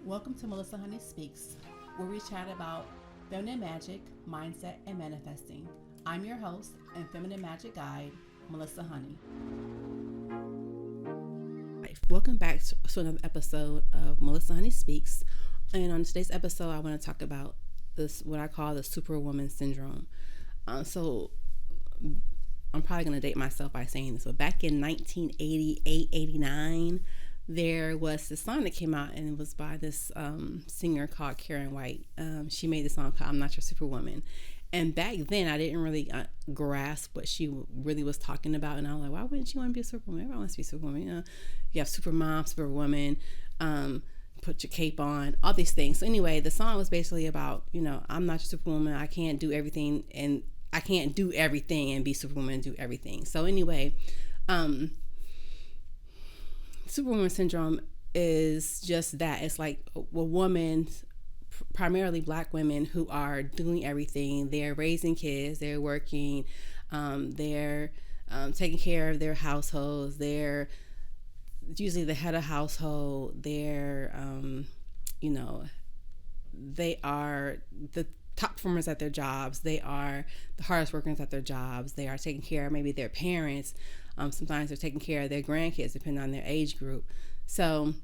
Welcome to Melissa Honey Speaks, where we chat about feminine magic, mindset, and manifesting. I'm your host and feminine magic guide, Melissa Honey. Welcome back to another episode of Melissa Honey Speaks. And on today's episode, I want to talk about this, what I call the Superwoman syndrome. So I'm probably going to date myself by saying this, but back in 1988, 89, there was this song that came out, and it was by this singer called Karen White. She made this song called I'm Not Your Superwoman. And back then, I didn't really grasp what she really was talking about. And I was like, why wouldn't you want to be a superwoman? Everybody wants to be a superwoman. You know, you have supermom, superwoman, put your cape on, all these things. So anyway, the song was basically about, I'm not your superwoman. I can't do everything, and I can't do everything and be superwoman and do everything. So anyway, Superwoman syndrome is just that. It's like a woman, primarily Black women, who are doing everything. They're raising kids, they're working, they're taking care of their households, they're usually the head of household, they're, they are the top performers at their jobs, they are the hardest workers at their jobs, they are taking care of maybe their parents. Sometimes they're taking care of their grandkids, depending on their age group. So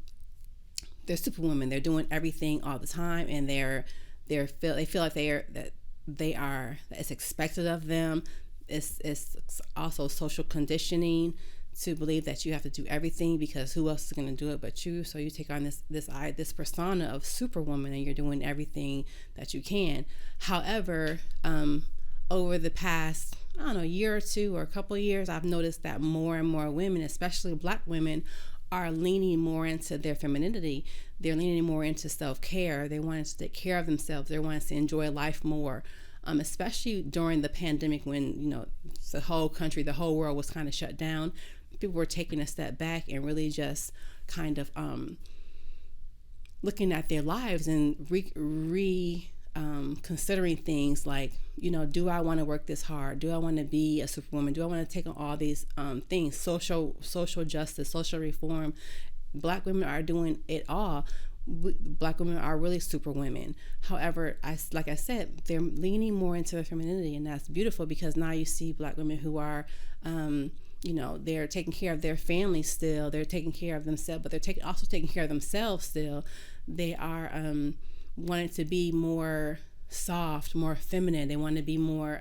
they're superwomen. They're doing everything all the time, and they feel like it's expected of them. It's also social conditioning to believe that you have to do everything because who else is going to do it but you? So you take on this persona of superwoman, and you're doing everything that you can. However, over the past year or two or a couple of years, I've noticed that more and more women, especially Black women, are leaning more into their femininity. They're leaning more into self-care. They want to take care of themselves. They want to enjoy life more, especially during the pandemic when, the whole country, the whole world was kind of shut down. People were taking a step back and really just kind of looking at their lives and considering things like, do I want to work this hard? Do I want to be a superwoman? Do I want to take on all these things, social justice, social reform? Black women are doing it all. Black women are really superwomen. However, like I said, they're leaning more into their femininity, and that's beautiful because now you see Black women who are, they're taking care of their families still. They're taking care of themselves, but they're also taking care of themselves still. They are wanting to be more soft, more feminine. They want to be more.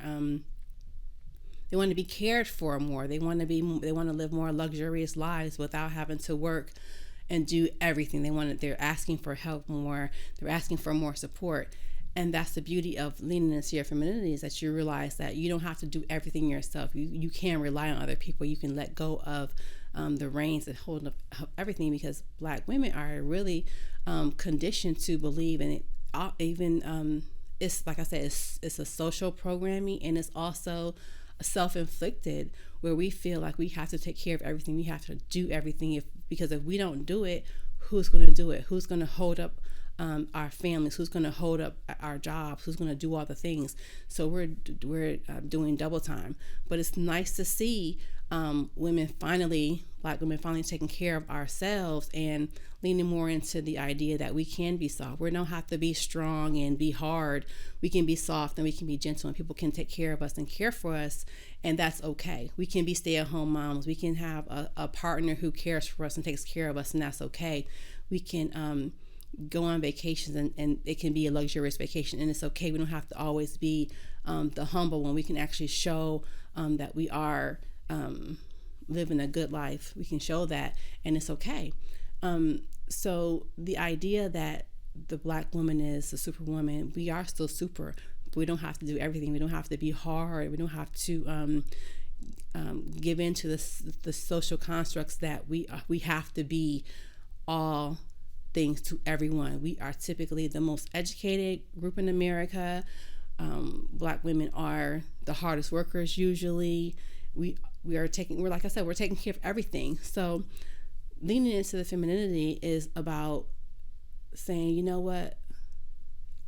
They want to be cared for more. They want to live more luxurious lives without having to work and do everything. They're asking for help more. They're asking for more support. And that's the beauty of leaning into your femininity, is that you realize that you don't have to do everything yourself. You can rely on other people. You can let go of the reins and hold up everything, because Black women are really conditioned to believe in it. Even it's like I said, it's a social programming, and it's also self-inflicted, where we feel like we have to take care of everything. We have to do everything because if we don't do it, who's going to do it? Who's going to hold up our families? Who's going to hold up our jobs? Who's going to do all the things? So we're doing double time. But it's nice to see Black women finally taking care of ourselves and leaning more into the idea that we can be soft. We don't have to be strong and be hard. We can be soft and we can be gentle, and people can take care of us and care for us, and that's okay. We can be stay-at-home moms. We can have a partner who cares for us and takes care of us, and that's okay. We can go on vacations, and it can be a luxurious vacation, and it's okay. We don't have to always be the humble one. We can actually show that we are living a good life. We can show that, and it's okay. So the idea that the Black woman is a superwoman, we are still super. We don't have to do everything. We don't have to be hard. We don't have to give in to the social constructs that we have to be all things to everyone. We are typically the most educated group in America. Black women are the hardest workers usually. We're taking care of everything. So leaning into the femininity is about saying, you know what,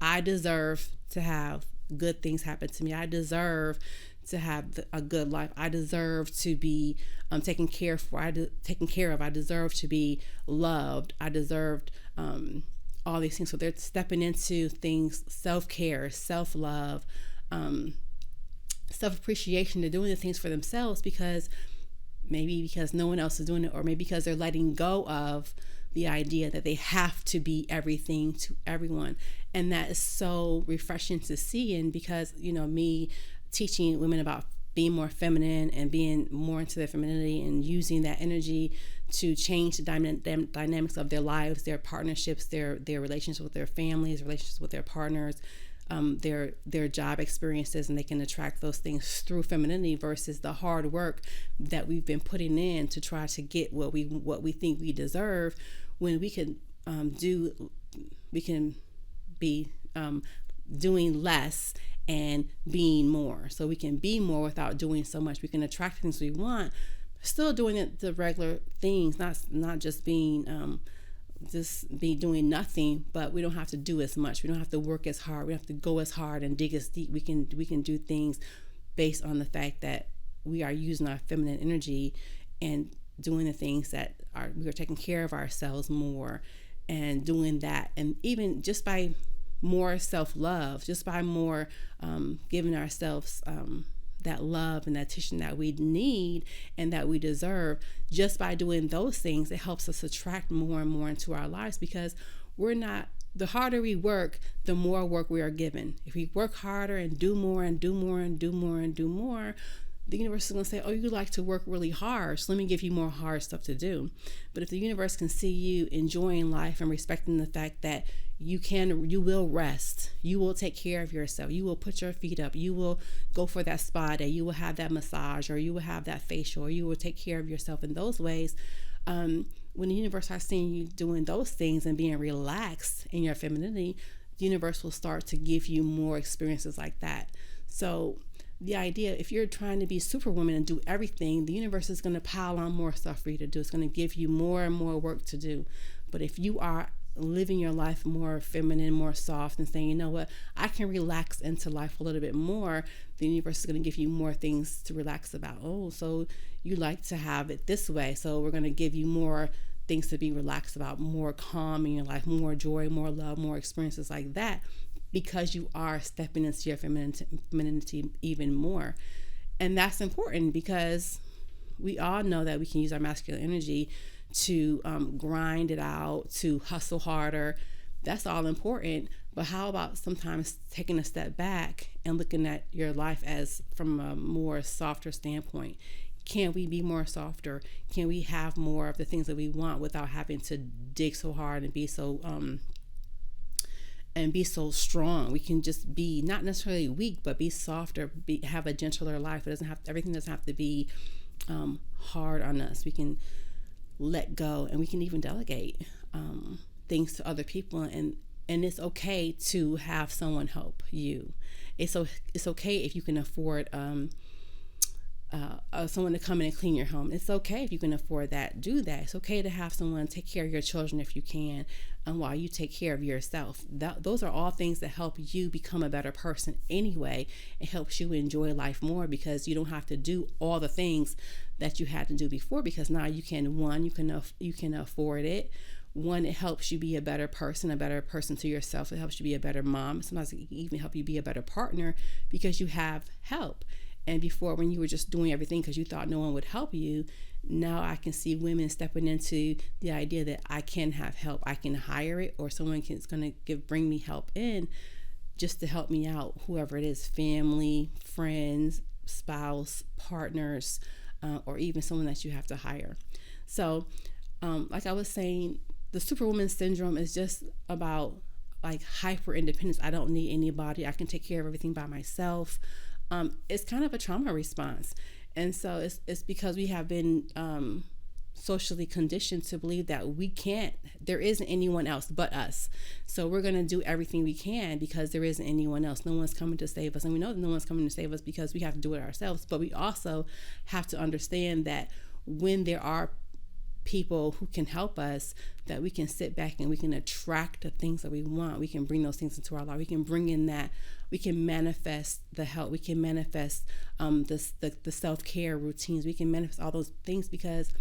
I deserve to have good things happen to me. I deserve to have a good life. I deserve to be taken care of. I deserve to be loved. I deserved all these things. So they're stepping into things, self-care, self-love, self-appreciation. They're doing the things for themselves because no one else is doing it, or maybe because they're letting go of the idea that they have to be everything to everyone. And that is so refreshing to see. And because, me teaching women about being more feminine and being more into their femininity and using that energy to change the dynamics of their lives, their partnerships, their relationships with their families, relationships with their partners, their job experiences, and they can attract those things through femininity versus the hard work that we've been putting in to try to get what we think we deserve, when we can be doing less and being more. So we can be more without doing so much. We can attract things we want, still doing the regular things, not just being doing nothing, but we don't have to do as much. We don't have to work as hard. We don't have to go as hard and dig as deep. We can do things based on the fact that we are using our feminine energy and doing the things that we are taking care of ourselves more, and doing that. And even just by more self-love, just by more giving ourselves that love and that attention that we need and that we deserve, just by doing those things, it helps us attract more and more into our lives, because the harder we work, the more work we are given. If we work harder and do more and do more and do more and do more, the universe is going to say, oh, you like to work really hard, so let me give you more hard stuff to do. But if the universe can see you enjoying life and respecting the fact that you will rest, you will take care of yourself, you will put your feet up, you will go for that spa day, you will have that massage, or you will have that facial, or you will take care of yourself in those ways. When the universe starts seeing you doing those things and being relaxed in your femininity, the universe will start to give you more experiences like that. So the idea, if you're trying to be Superwoman and do everything, the universe is going to pile on more stuff for you to do. It's going to give you more and more work to do. But if you are living your life more feminine, more soft, and saying, you know what, I can relax into life a little bit more, the universe is going to give you more things to relax about. Oh, so you like to have it this way, so we're going to give you more things to be relaxed about, more calm in your life, more joy, more love, more experiences like that, because you are stepping into your femininity even more. And that's important, because we all know that we can use our masculine energy to grind it out, to hustle harder. That's all important. But how about sometimes taking a step back and looking at your life as from a more softer standpoint? Can we be more softer? Can we have more of the things that we want without having to dig so hard and be so strong? We can just be not necessarily weak, but be softer, have a gentler life. Everything doesn't have to be hard on us. We can let go, and we can even delegate things to other people, and it's okay to have someone help you. It's okay if you can afford someone to come in and clean your home. It's okay if you can afford that, do that. It's okay to have someone take care of your children if you can, and while you take care of yourself. Those are all things that help you become a better person anyway. It helps you enjoy life more, because you don't have to do all the things that you had to do before, because now you can afford it. One, it helps you be a better person to yourself. It helps you be a better mom. Sometimes it can even help you be a better partner, because you have help. And before, when you were just doing everything because you thought no one would help you, now I can see women stepping into the idea that I can have help. I can hire it, or someone is going to bring me help in just to help me out, whoever it is, family, friends, spouse, partners, or even someone that you have to hire. So like I was saying, the Superwoman syndrome is just about like hyper independence. I don't need anybody. I can take care of everything by myself. It's kind of a trauma response. And so it's because we have been socially conditioned to believe that there isn't anyone else but us. So we're going to do everything we can because there isn't anyone else. No one's coming to save us. And we know that no one's coming to save us because we have to do it ourselves. But we also have to understand that when there are people who can help us, that we can sit back and we can attract the things that we want. We can bring those things into our life. We can bring in that. We can manifest the help. We can manifest the self-care routines. We can manifest all those things because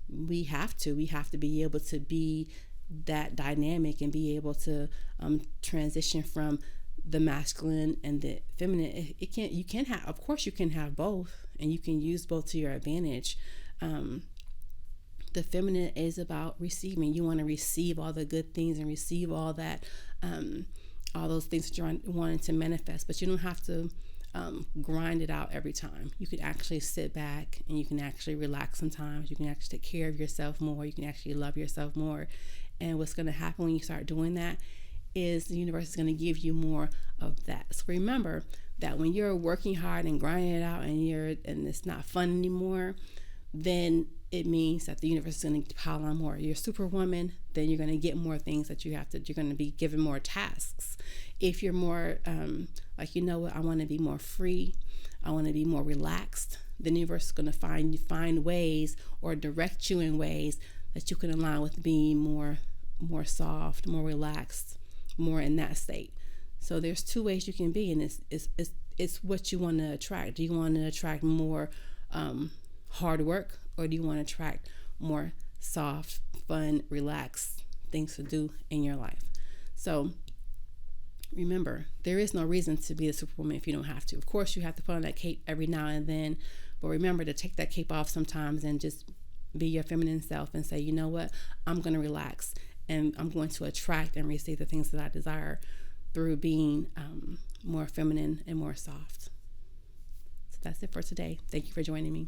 we have to be able to be that dynamic and be able to transition from the masculine and the feminine. You can have, of course you can have both, and you can use both to your advantage. The feminine is about receiving. You want to receive all the good things and receive all that, all those things that you're wanting to manifest, but you don't have to grind it out every time. You can actually sit back and you can actually relax sometimes. You can actually take care of yourself more. You can actually love yourself more. And what's going to happen when you start doing that is the universe is going to give you more of that. So remember that when you're working hard and grinding it out and it's not fun anymore, then it means that the universe is going to pile on more. You're Superwoman, then you're going to get more things that you're going to be given more tasks. If you're more like, you know what, I want to be more free, I want to be more relaxed, the universe is going to find ways or direct you in ways that you can align with being more soft, more relaxed, more in that state. So there's two ways you can be, and it's what you want to attract. Do you want to attract more hard work, or do you want to attract more soft, fun, relaxed things to do in your life? So remember, there is no reason to be a Superwoman if you don't have to. Of course, you have to put on that cape every now and then, but remember to take that cape off sometimes and just be your feminine self and say, you know what, I'm going to relax and I'm going to attract and receive the things that I desire through being more feminine and more soft. So that's it for today. Thank you for joining me.